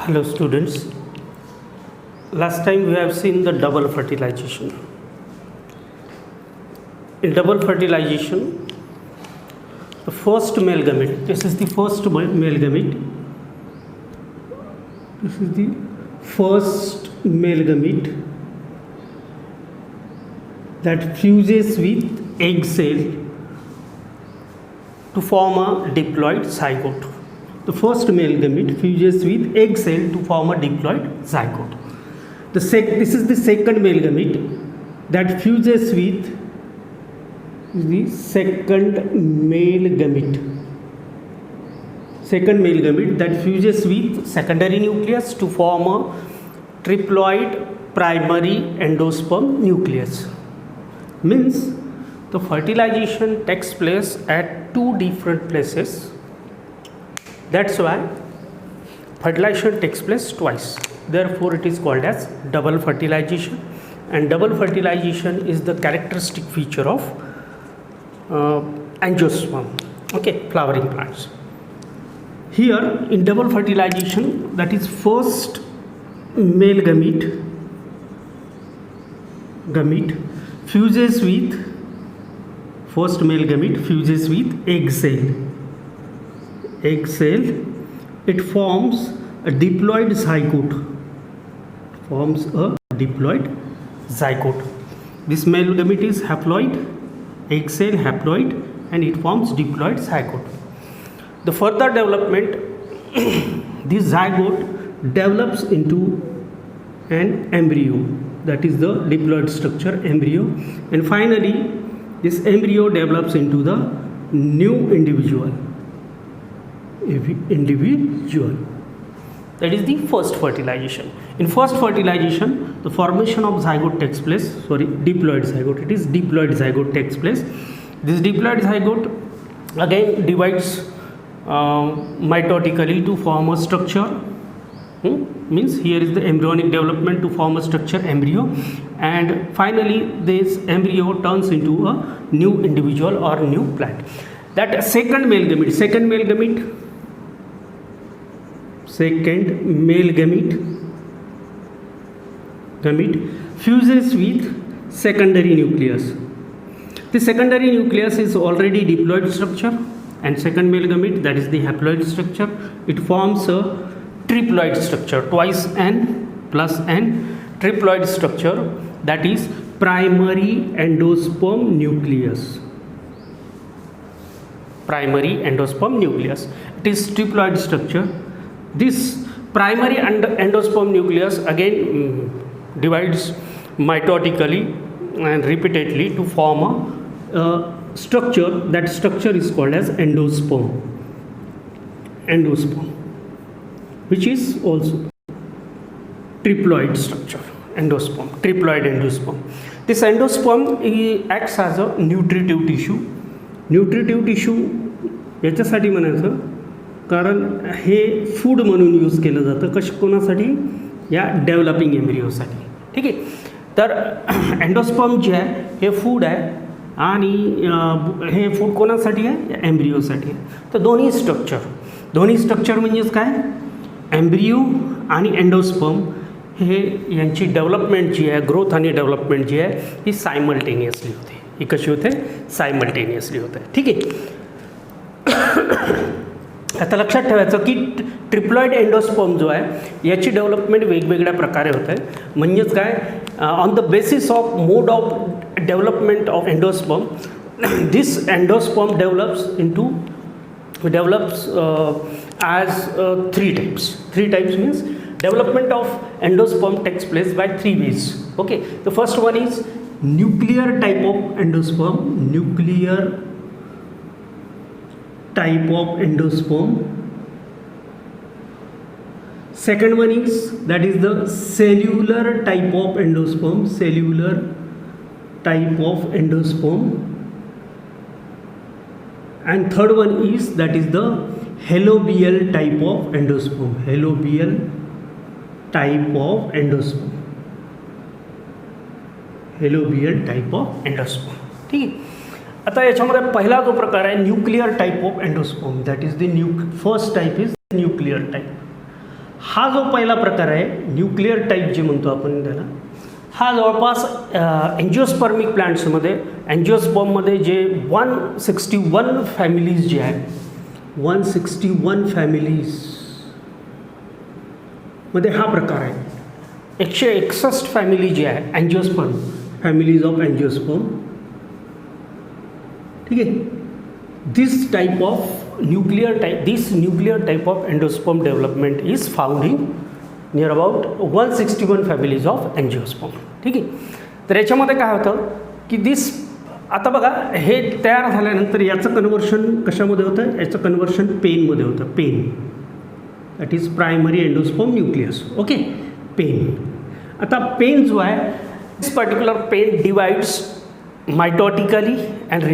Hello students, last time we have seen the double fertilization. In double fertilization, the first male gamete, this is the first male gamete, this is the first male gamete that fuses with egg cell to form a diploid zygote. The first male gamete fuses with egg cell to form a diploid zygote. This is the second male gamete that fuses with the second male gamete. Second male gamete that fuses with secondary nucleus to form a triploid primary endosperm nucleus. Means the fertilization takes place at two different places. That's why fertilization takes place twice. Therefore, it is called as double fertilization. And double fertilization is the characteristic feature of angiosperm, okay, flowering plants. Here, in double fertilization, that is first male gamete fuses with egg cell. It forms a diploid zygote. This male gamete is haploid, egg cell haploid, and it forms diploid zygote. The further development, this zygote develops into an embryo, that is the diploid structure embryo, and finally this embryo develops into the new individual. That is the first fertilization. In first fertilization, the formation of zygote takes place, diploid zygote. It is diploid zygote takes place. This diploid zygote again divides mitotically to form a structure. Means here is the embryonic development to form a structure embryo, and finally this embryo turns into a new individual or new plant. That second male gamete fuses with secondary nucleus. The secondary nucleus is already diploid structure, and second male gamete, that is the haploid structure, it forms a triploid structure, twice n plus n triploid structure, that is primary endosperm nucleus. It is triploid structure. This primary endosperm nucleus again divides mitotically and repeatedly to form a structure. That structure is called as endosperm, which is also triploid structure, triploid endosperm. This endosperm acts as a nutritive tissue याच्यासाठी म्हणायचं कारण हे food म्हणून use केलं जातं कोणासाठी, या developing एम्ब्रियोसाठी. ठीक आहे, तर एंडोस्पर्म जे आहे हे फूड आहे, आणि हे फूड कोणासाठी आहे, या एम्ब्रियोसाठी आहे. तर दोन्ही स्ट्रक्चर म्हणजेच काय, एम्ब्रियो आणि एंडोस्पर्म हे यांची डेव्हलपमेंट जी आहे, ग्रोथ आणि डेव्हलपमेंट जी आहे ही सायमल्टेनियसली होते. ही कशी होते, सायमल्टेनियसली होते. ठीक आहे, आता लक्षात ठेवायचं की ट्रिप्लॉइड एंडोस्पर्म जो आहे याची डेव्हलपमेंट वेगवेगळ्या प्रकारे होते. म्हणजेच काय, on the basis of mode of development of endosperm, this endosperm develops as three types. Three types means development of endosperm takes place by three ways. Okay, the first one is nuclear type of endosperm. Second one is the cellular type of endosperm. And third one is the halobial type of endosperm. ठीक आहे, आता याच्यामध्ये पहिला जो प्रकार आहे nuclear type of endosperm, that is the first type is nuclear type. हा जो पहिला प्रकार आहे न्यूक्लिअर टाईप जे म्हणतो आपण त्याला, हा जवळपास एन्जिओस्पर्मिक प्लांट्समध्ये एन्जिओस्पर्ममध्ये जे 161 फॅमिलीज जे आहेत 161 फॅमिलीजमध्ये हा प्रकार आहे. 161 फॅमिली जी आहे एन्जिओस्पर्म, फॅमिलीज ऑफ एन्जिओस्पर्म. ठीक आहे. This nuclear type of endosperm development is found in near about 161 families of angiosperm. ठीक आहे. तर याच्यामध्ये काय होतं की आता बघा हे तयार झाल्यानंतर याचं कन्वर्शन कशामध्ये होतं, याचं कन्वर्शन पेनमध्ये होतं. Pen that is primary endosperm nucleus. Okay, pen. आता पेन जो आहे this particular pen divides mitotically and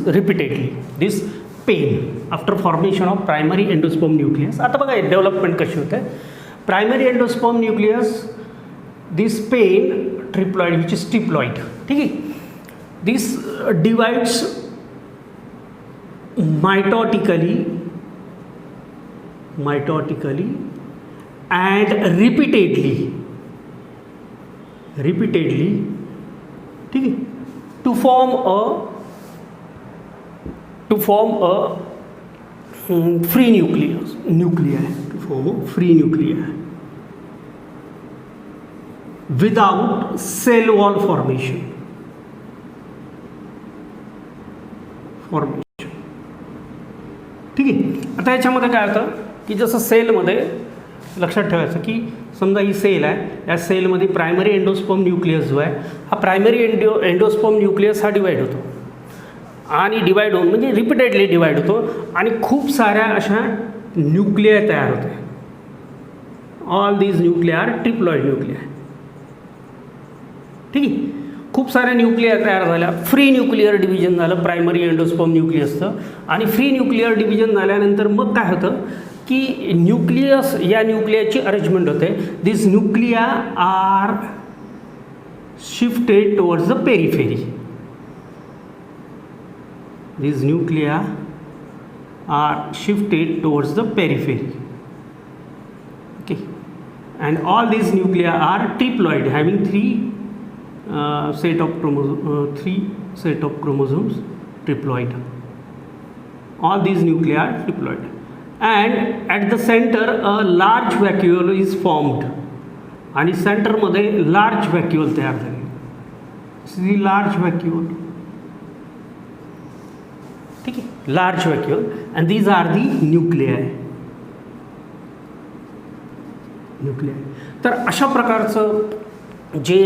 repeatedly this pen after formation of primary endosperm nucleus. आता बघा डेव्हलपमेंट कशी होते. Primary endosperm nucleus this pen triploid which is triploid. ठीक आहे. This divides mitotically and repeatedly. ठीक है, to form a free nuclei without cell wall formation. ठीक आहे. आता याच्यामध्ये काय होतं की जसं सेलमध्ये लक्षात ठेवायचं की समजा ही सेल आहे, या सेलमध्ये प्रायमरी एंडोस्पर्म न्यूक्लियस जो आहे हा प्रायमरी एंडोस्पर्म न्यूक्लियस हा डिवाइड होतो आणि डिवाइड होऊन म्हणजे रिपीटेडली डिवाइड होतो आणि खूप साऱ्या अशा न्यूक्लिया तयार होते. All these nuclei are triploid nuclei. ठीक आहे. खूप साऱ्या न्यूक्लिया तयार झाल्या. फ्री न्यूक्लिअर डिव्हिजन झालं प्रायमरी एंडोस्पर्म न्यूक्लियसचं. आणि फ्री न्यूक्लिअर डिव्हिजन झाल्यानंतर मग काय होतं की न्यूक्लियस या न्यूक्लियाची अरेंजमेंट होते. This nuclei are shifted towards the periphery. These nuclei are shifted towards the periphery. Okay, and all these nuclei are triploid, having three set of chromosomes, triploid. All these nuclei are triploid, and at the center a large vacuole is formed. आणि सेंटरमध्ये large व्हॅक्युअल तयार झाली. The large व्हॅक्युअल. ठीक आहे, large व्हॅक्युअल and these are the nuclei. तर अशा प्रकारचं जे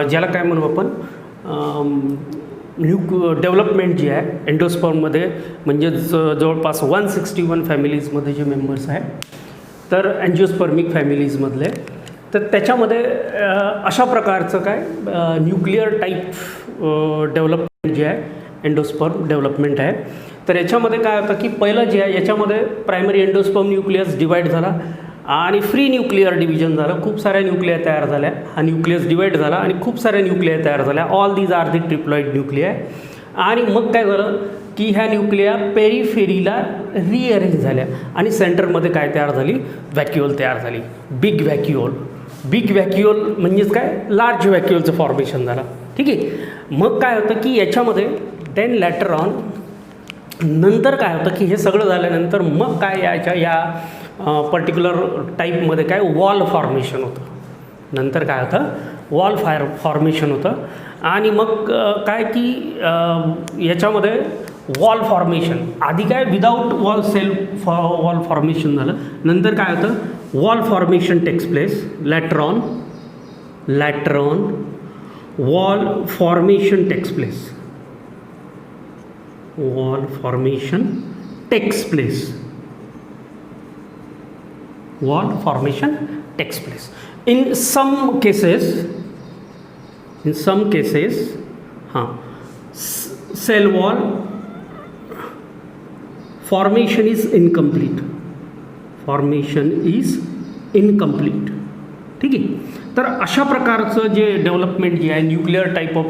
ज्याला काय म्हणू आपण डेव्हलपमेंट जी आहे एंडोस्पर्ममध्ये म्हणजे जवळपास 161 फॅमिलीजमध्ये जे मेंबर्स आहेत तर एन्जिओस्पर्मिक फॅमिलीजमधले, तर त्याच्यामध्ये अशा प्रकारचं काय न्यूक्लिअर टाईप डेव्हलपमेंट जे आहे एंडोस्पर्म डेव्हलपमेंट आहे. तर याच्यामध्ये काय होतं की पहिलं जे आहे याच्यामध्ये प्रायमरी एंडोस्पर्म न्यूक्लियस डिवाइड झाला आणि फ्री न्यूक्लिअर डिव्हिजन झालं. खूप साऱ्या न्यूक्लिया तयार झाल्या. हा न्यूक्लियस डिवाइड झाला आणि खूप साऱ्या न्यूक्लिया तयार झाल्या. All these are the triploid nuclei. आणि मग काय झालं की ह्या न्यूक्लिया पेरिफेरीला रिअरेंज झाल्या आणि सेंटरमध्ये काय तयार झाली, व्हॅक्युअल तयार झाली. बिग व्हॅक्युअल. बिग व्हॅक्युअल म्हणजेच काय लार्ज व्हॅक्युअलचं फॉर्मेशन झालं. ठीक आहे. मग काय होतं की याच्यामध्ये देन लॅटर ऑन नंतर काय होतं की हे सगळं झाल्यानंतर मग काय या पर्टिक्युलर टाईपमध्ये काय वॉल फॉर्मेशन होतं. नंतर काय होतं वॉल फॉर्मेशन होतं. आणि मग काय की याच्यामध्ये वॉल फॉर्मेशन आधी काय विदाऊट वॉल वॉल फॉर्मेशन झालं. नंतर काय होतं wall formation takes place. Later on wall formation takes place. Wall formation takes place. Wall formation takes place. In some cases, cell wall formation is incomplete. ठीक आहे. तर अशा प्रकारचं जे डेव्हलपमेंट जे आहे न्यूक्लिअर टाईप ऑफ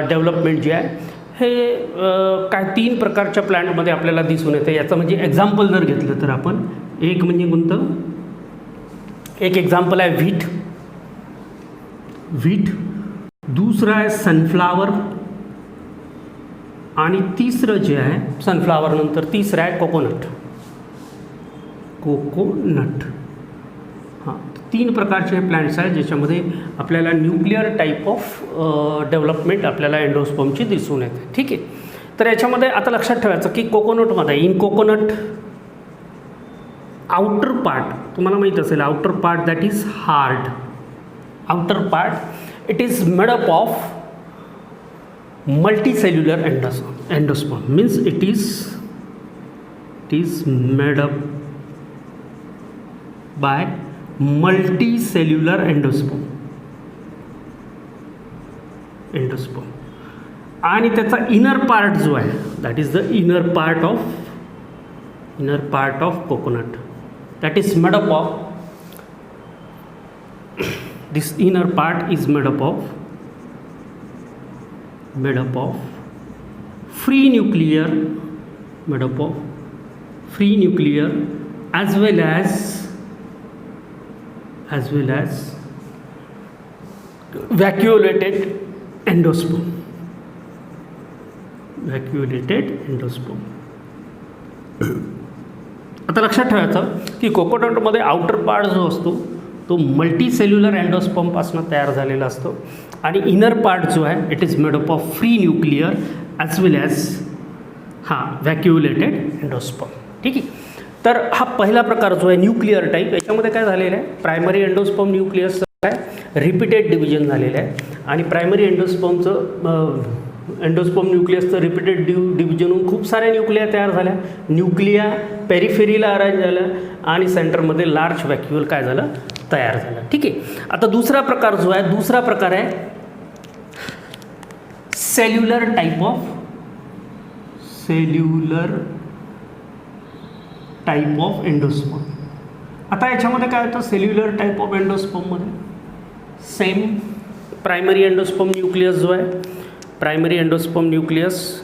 डेव्हलपमेंट जे आहे हे काय 3 प्रकारच्या प्लांटमध्ये आपल्याला दिसून येते. याचं म्हणजे एक्झाम्पल जर घेतलं तर आपण एक म्हणजे कोणतं, एक एक्झाम्पल आहे व्हीट, व्हीट, दुसरं आहे सनफ्लावर, आणि तिसरं जे आहे सनफ्लावर नंतर तिसरं आहे कोकोनट, कोकोनट. हां, 3 प्रकारचे प्लांट्स आहेत ज्याच्यामध्ये आपल्याला न्यूक्लिअर टाईप ऑफ डेव्हलपमेंट आपल्याला एंडोस्पर्मची दिसून येते. ठीक आहे. तर याच्यामध्ये आता लक्षात ठेवायचं की कोकोनटमध्ये, इन कोकोनट आउटर पार्ट तुम्हाला माहीत असेल, outer part that is hard, outer part it is made up of multicellular endosperm, means it is made up by multicellular endosperm. आणि त्याचा इनर पार्ट जो आहे that is the inner part of coconut, that is made up of, this inner part is made up of free nuclear, as well as vacuolated endosperm. आता लक्षात ठेवायचं की कोकोनटमध्ये outer part जो असतो तो मल्टीसेल्युलर एंडोस्पर्मपासून तयार झालेला असतो, आणि इनर पार्ट जो आहे it is made up of free nuclear as well as vacuolated endosperm. ठीक आहे. तर हा पहिला प्रकार जो आहे न्यूक्लिअर टाईप, याच्यामध्ये काय झालेलं आहे, प्रायमरी एंडोस्पर्म न्यूक्लियस काय रिपीटेड डिव्हिजन झालेलं आहे, आणि प्रायमरी एंडोस्पर्म न्यूक्लियसचं रिपीटेड डिव्हिजन होऊन खूप साऱ्या न्यूक्लिया तयार झाल्या, न्यूक्लिया पेरिफेरीला अरेंज झालं, आणि सेंटरमध्ये लार्ज व्हॅक्युल काय झालं तयार झालं. ठीक आहे. आता दुसरा प्रकार जो आहे, दुसरा प्रकार आहे सेल्युलर टाईप ऑफ एंडोस्पर्म. आता याच्यामध्ये काय होतं, सेल्युलर टाईप ऑफ एंडोस्पर्ममध्ये सेम प्रायमरी एंडोस्पर्म न्यूक्लियस जो आहे, प्रायमरी एंडोस्पर्म न्यूक्लियस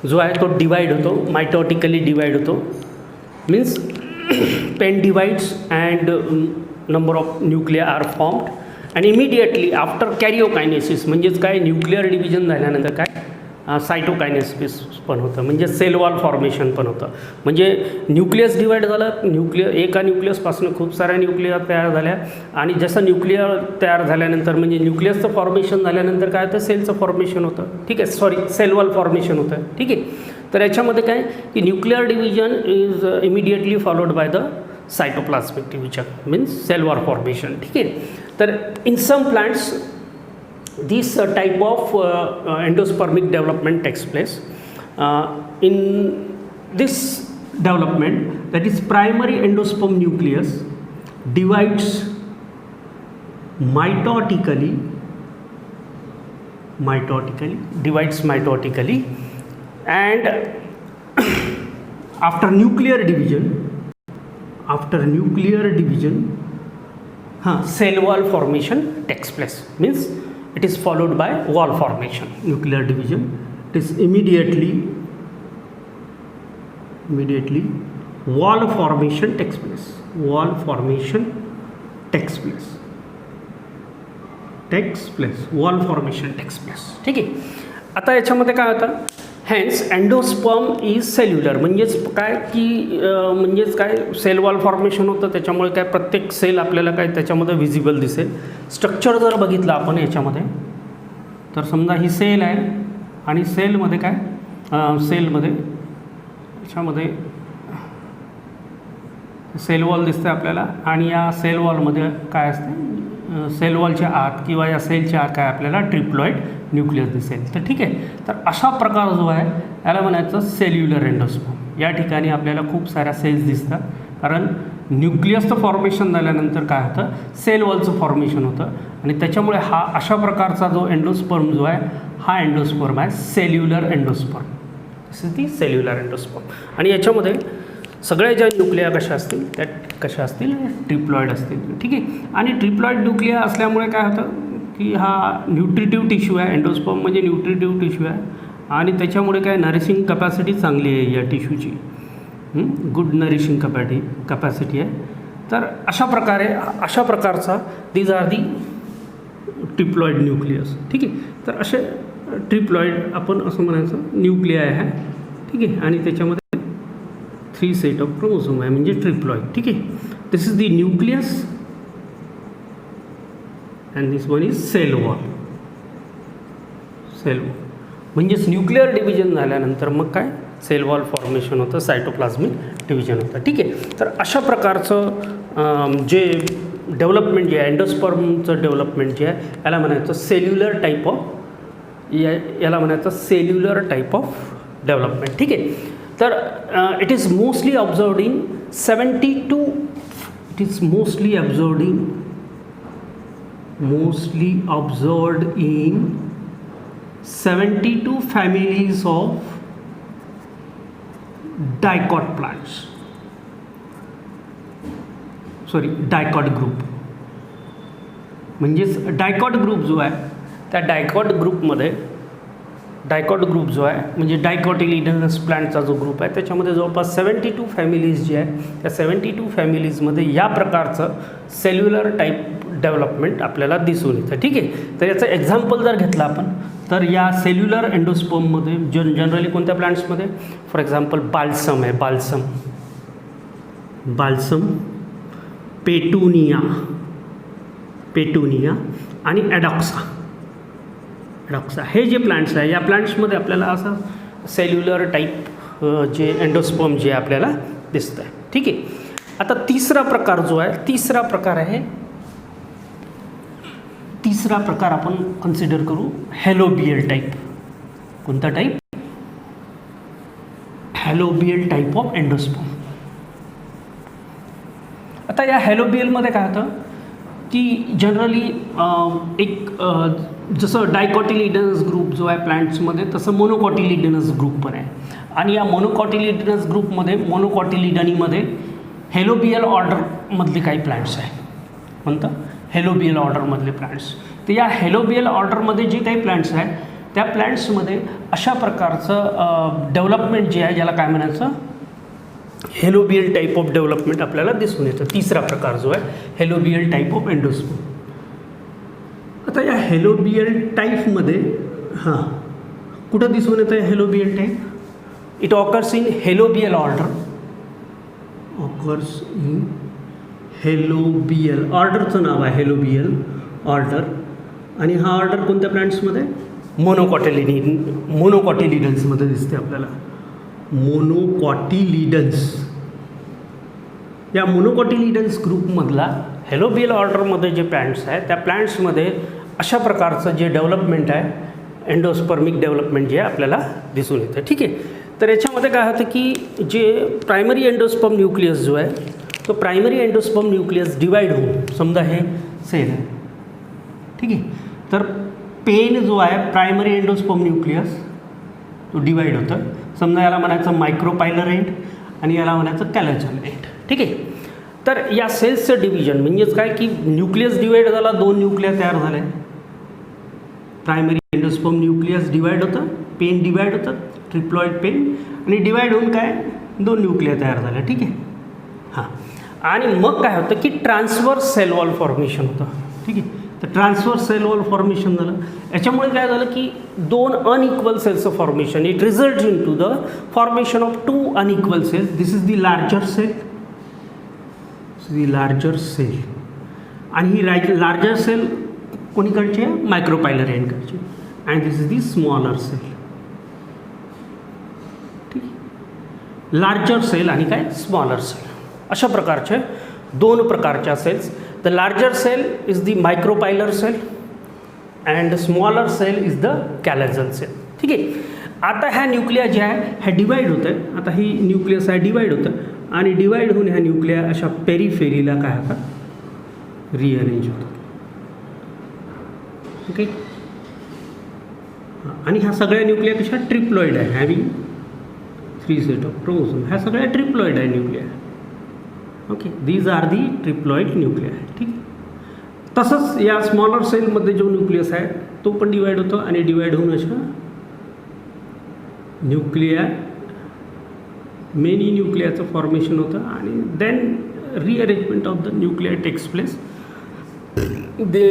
जो आहे तो डिवाइड होतो, मायटॉटिकली डिवाइड होतो, means PEN divides and number of nuclei are formed, आणि इमिडिएटली आफ्टर कॅरिओकायनेसिस, म्हणजेच काय न्यूक्लिअर डिव्हिजन झाल्यानंतर काय सायटोकायनेसिस पण होतं, म्हणजे सेल वॉल फॉर्मेशन पण होतं. म्हणजे न्यूक्लियस डिवाइड झालं, एका न्यूक्लियसपासून खूप साऱ्या न्यूक्लियर तयार झाल्या, आणि जसं न्यूक्लियर तयार झाल्यानंतर म्हणजे न्यूक्लियसचं फॉर्मेशन झाल्यानंतर काय होतं, सेलचं फॉर्मेशन होतं. ठीक आहे, सेल वॉल फॉर्मेशन होतं. ठीक आहे. तर याच्यामध्ये काय की nuclear division is immediately followed by the cytoplasmic division, means cell wall formation. ठीक आहे. तर in some plants this type of endospermic development takes place. In this development, that is primary endosperm nucleus divides mitotically, and after nuclear division cell wall formation takes place, means it is followed by wall formation. Nuclear division, it is immediately wall formation takes place. Wall formation takes place. ठीक आहे. आता याच्यामध्ये काय होतं, hence endosperm is cellular, म्हणजेच काय sale wall formation होतं, त्याच्यामुळे काय प्रत्येक सेल आपल्याला काय त्याच्यामध्ये व्हिजिबल दिसेल. स्ट्रक्चर जर बघितलं आपण याच्यामध्ये तर समजा ही सेल आहे, आणि सेलमध्ये काय याच्यामध्ये सेल वॉल दिसते आपल्याला, आणि या सेल वॉलमध्ये काय असते, सेल वॉलच्या आत किंवा या सेलच्या आत काय आपल्याला ट्रिप्लॉइड न्यूक्लियस दिसेल. तर ठीक आहे. तर अशा प्रकार जो आहे याला म्हणायचं सेल्युलर एंडोस्पर्म. या ठिकाणी आपल्याला खूप साऱ्या सेल्स दिसतात, कारण न्यूक्लियसचं फॉर्मेशन झाल्यानंतर काय होतं, सेल वॉलचं फॉर्मेशन होतं, आणि त्याच्यामुळे हा अशा प्रकारचा जो एंडोस्पर्म जो आहे हा एंडोस्पर्म आहे सेल्युलर एंडोस्पर्म. ती सेल्युलर एंडोस्पर्म. आणि याच्यामध्ये सगळ्या ज्या न्यूक्लिया कशा असतील ट्रिप्लॉइड असतील. ठीक आहे. आणि ट्रिप्लॉइड न्यूक्लिया असल्यामुळे काय होतं की हा न्यूट्रिटिव्ह टिश्यू आहे, एंडोस्पर्म म्हणजे न्यूट्रिटिव्ह टिश्यू आहे, आणि त्याच्यामुळे काय नरिशिंग कपॅसिटी चांगली आहे या टिश्यूची. गुड नरिशिंग कॅपॅसिटी आहे. तर अशा प्रकारचा these are the triploid nucleus. ठीक आहे. तर असे ट्रिप्लॉइड आपण असं म्हणायचं न्यूक्लियाय आहे. ठीक आहे. आणि त्याच्यामध्ये 3 सेट ऑफ क्रोमोझोम आहे म्हणजे ट्रिप्लॉइड. ठीक आहे. This is the nucleus and this one is cell wall. म्हणजेच न्यूक्लिअर डिव्हिजन झाल्यानंतर मग काय सेल वॉल फॉर्मेशन होतं, सायटोप्लाझमिक डिव्हिजन होतं. ठीक आहे. तर अशा प्रकारचं जे डेव्हलपमेंट जे आहे एंडोस्पर्मचं डेव्हलपमेंट जे आहे याला म्हणायचं सेल्युलर टाईप ऑफ डेव्हलपमेंट. ठीक आहे. तर it is mostly observed in 72 families of dicot plants. Dicot group. म्हणजेच डायकॉट ग्रुप जो आहे त्या डायकॉट ग्रुप जो आहे म्हणजे डायकॉटिलिडनस प्लांटचा जो ग्रुप आहे त्याच्यामध्ये जवळपास 72 फॅमिलीज जे आहे त्या 72 फॅमिलीजमध्ये या प्रकारचं सेल्युलर टाईप डेव्हलपमेंट आपल्याला दिसून येतं. ठीक आहे. तर याचं एक्झाम्पल जर घेतलं आपण तर या सेल्युलर एंडोस्पर्ममध्ये जनरली कोणत्या प्लांट्समध्ये फॉर एक्झाम्पल बाल्सम आहे, बाल्सम पेटुनिया आणि ॲडॉक्सा हे जे प्लांट्स आहे या प्लांट्समध्ये आपल्याला असं सेल्युलर टाईप जे एंडोस्पर्म जे आपल्याला दिसतं आहे. ठीक आहे. आता तिसरा प्रकार आपण कन्सिडर करू हॅलोबियल टाईप. कोणता type? Helobial type of endosperm. आता या हॅलोबियलमध्ये काय होतं की जनरली एक जसं डायकॉटिलिडनस ग्रुप जो आहे प्लांट्समध्ये तसं मोनोकॉटिलिडनस ग्रुप पण आहे. आणि या मोनोकॉटिलिडनस ग्रुपमध्ये मोनोकॉटिलिडनीमध्ये हेलोबियल ऑर्डरमधले काही प्लांट्स आहे. कोणतं? हेलोबियल ऑर्डरमधले प्लांट्स. तर या हेलोबियल ऑर्डरमध्ये जे काही प्लांट्स आहेत त्या प्लांट्समध्ये अशा प्रकारचं डेव्हलपमेंट जे आहे ज्याला काय म्हणायचं हेलोबियल टाईप ऑफ डेव्हलपमेंट आपल्याला दिसून येतं. तिसरा प्रकार जो आहे हेलोबियल टाईप ऑफ एंडोस्पर्म. आता या हेलोबियल टाईपमध्ये कुठं दिसून येतं helobial type? It occurs in helobial order. Helobial ऑर्डरचं नाव आहे हेलोबियल ऑर्डर. आणि हा ऑर्डर कोणत्या प्लांट्समध्ये? मोनोकॉटिलिडन्समध्ये दिसते आपल्याला. मोनोकॉटिलिडन्स. या मोनोकॉटिलिडन्स ग्रुपमधला हेलोबियल ऑर्डरमध्ये जे प्लांट्स आहेत त्या प्लांट्समध्ये अशा प्रकारचं जे डेव्हलपमेंट आहे एंडोस्पर्मिक डेव्हलपमेंट जे आपल्याला दिसून येतं. ठीक आहे. तर याच्यामध्ये काय होतं की जे प्रायमरी एंडोस्पर्म न्यूक्लियस जो आहे तो प्रायमरी एंडोस्पर्म न्यूक्लियस डिवाइड होऊन समजा हे सेल आहे. ठीक आहे. तर पेन जो आहे प्रायमरी एंडोस्पर्म न्यूक्लियस तो डिवाइड होतं. समजा याला म्हणायचं मायक्रोपायलर एंड आणि याला म्हणायचं कॅलोजल एंड. ठीक आहे. तर या सेल्सचं डिव्हिजन म्हणजेच काय की न्यूक्लियस डिवाइड झाला, 2 न्यूक्लिया तयार झाले. प्रायमरी एंडोस्पर्म न्यूक्लियस डिवाइड होतं, पेन डिवाइड होतं, ट्रिप्लॉइड पेन आणि डिवाइड होऊन काय 2 न्यूक्लिया तयार झाल्या. ठीक आहे. आणि मग काय होतं की ट्रान्सवर्स सेल वॉल फॉर्मेशन होतं. ठीक आहे. तर ट्रान्सवर्स सेल वॉल फॉर्मेशन झालं. याच्यामुळे काय झालं की 2 अनइक्वल सेल्सचं formation. It result in to the formation of 2 unequal cells. This is the larger cell. आणि ही लार्जर सेल कोणीकडची आहे? मायक्रोपायलर एंडकडची. And this is the smaller cell. ठीक. लार्जर सेल आणि काय स्मॉलर सेल अशा प्रकारचे 2 प्रकारच्या cells. The larger cell is the micropylar cell and smaller cell is the chalazal cell. ठीक आहे. आता ह्या न्यूक्लिया ज्या आहे ह्या डिवाइड होत आहे. आता ही न्यूक्लियस आहे डिवाइड होतं आणि डिवाइड होऊन ह्या न्यूक्लिया अशा पेरिफेरीला काय होतात? रिअरेंज होतात. ओके. आणि ह्या सगळ्या न्यूक्लिया कशा ट्रिप्लॉइड आहे हॅविंग 3 सेट ऑफ क्रोमोझोम. ह्या सगळ्या ट्रिप्लॉइड आहे nuclei. Okay. These are the triploid nuclei. ठीक. तसंच या स्मॉलर सेलमध्ये जो न्यूक्लियस आहे तो पण डिवाइड होतो आणि डिवाइड होऊन अशा न्यूक्लिया मेनी न्यूक्लियाचं फॉर्मेशन होतं आणि then rearrangement of the nuclei takes place. They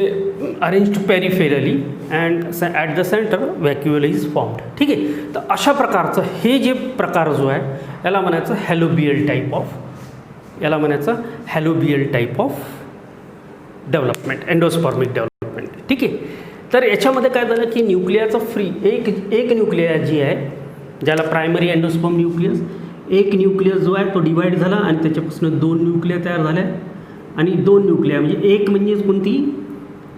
arranged peripherally and at the centre vacuole is formed. ठीक आहे. तर अशा प्रकारचं हे जे प्रकार जो आहे याला म्हणायचं हॅलोबियल टाईप ऑफ, याला म्हणायचं helobial type of development, endospermic development. ठीक आहे. तर याच्यामध्ये काय झालं की न्यूक्लियाचं फ्री एक न्यूक्लिया जी आहे ज्याला प्रायमरी एंडोस्पर्म न्यूक्लियस, एक न्यूक्लियस जो आहे तो डिवाईड झाला आणि त्याच्यापासून 2 न्यूक्लिया तयार झाल्या आणि 2 न्यूक्लिया म्हणजे एक म्हणजे कोणती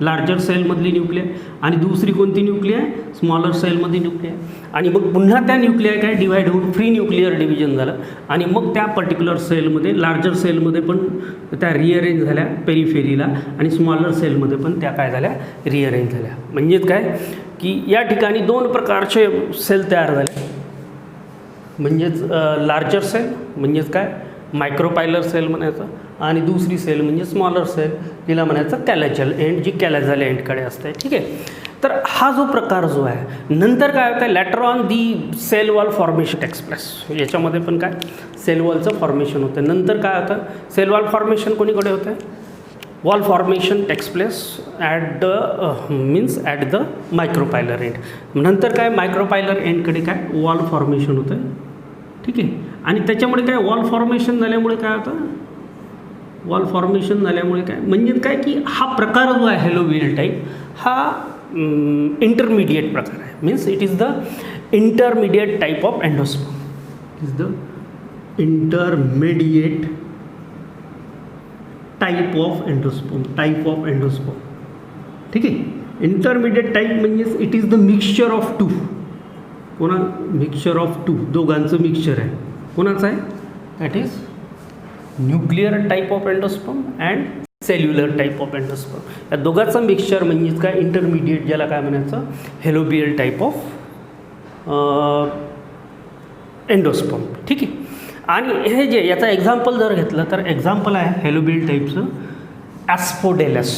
लार्जर सेलमधली न्यूक्लिया आणि दुसरी कोणती न्यूक्लिया आहे स्मॉलर सेलमधली न्यूक्लिया. आणि मग पुन्हा त्या न्यूक्लिया काय डिवाईड होऊन फ्री न्यूक्लिअर डिव्हिजन झालं आणि मग त्या पर्टिक्युलर सेलमध्ये लार्जर सेलमध्ये पण त्या रिअरेंज झाल्या पेरिफेरीला आणि स्मॉलर सेलमध्ये पण त्या काय झाल्या रिअरेंज झाल्या. म्हणजेच काय की या ठिकाणी 2 प्रकारचे सेल तयार झाले. म्हणजेच लार्जर सेल म्हणजेच काय मायक्रोपायलर सेल म्हणायचं आणि दुसरी सेल म्हणजे स्मॉलर सेल जिला म्हणायचं कॅलेजल एंड, जी कॅलेजल एंडकडे असते. ठीक आहे. तर हा जो प्रकार जो आहे नंतर काय होतं later on the cell wall formation takes place. याच्यामध्ये पण काय सेल वॉलचं फॉर्मेशन होतं. नंतर काय होतं सेल वॉल फॉर्मेशन कोणीकडे होतं wall formation takes place at the micropylar end. नंतर काय मायक्रोपायलर एंडकडे काय वॉल फॉर्मेशन होतं. ठीक आहे. आणि त्याच्यामुळे काय वॉल फॉर्मेशन झाल्यामुळे काय होतं वॉल फॉर्मेशन झाल्यामुळे काय म्हणजे काय की हा प्रकार जो आहे हॅलोबियल टाईप हा इंटरमिडिएट प्रकार आहे. Means it is the intermediate type of endosperm. Is the intermediate type of endosperm. ठीक आहे. इंटरमिडिएट टाईप म्हणजेच it is the mixture of 2. Mixture of 2 दोघांचं मिक्सचर आहे. कोणाचं आहे that is nuclear type of endosperm and cellular type of endosperm. या दोघांचं mixture म्हणजेच काय इंटरमिडिएट ज्याला काय म्हणायचं हॅलोबियल टाईप ऑफ एंडोस्पर्म. ठीक आहे. आणि हे जे याचा एक्झाम्पल जर घेतलं तर एक्झाम्पल आहे हॅलोबियल टाईपचं ॲस्पोडेलस.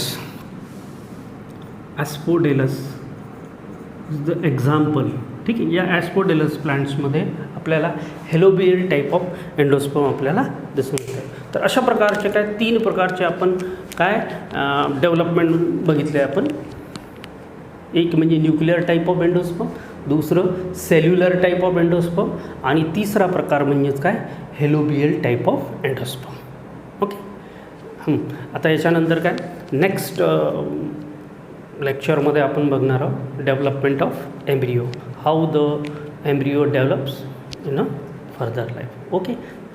Is the example. ठीक आहे. या ॲस्पोडेलस प्लांट्समध्ये आपल्याला हॅलोबियल टाईप ऑफ एंडोस्पर्म आपल्याला दिसून येते. तर अशा प्रकारचे काय 3 प्रकारचे आपण काय डेव्हलपमेंट बघितले आपण. एक म्हणजे न्यूक्लिअर टाईप ऑफ एंडोस्पर्म, दुसरं सेल्युलर टाईप ऑफ एंडोस्पर्म आणि तिसरा प्रकार म्हणजेच काय helobial type of endosperm. Okay. आता याच्यानंतर काय नेक्स्ट लेक्चरमध्ये आपण बघणार आहोत development of embryo, how the embryo develops in a further life. Okay.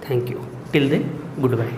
Thank you. Till then good bye.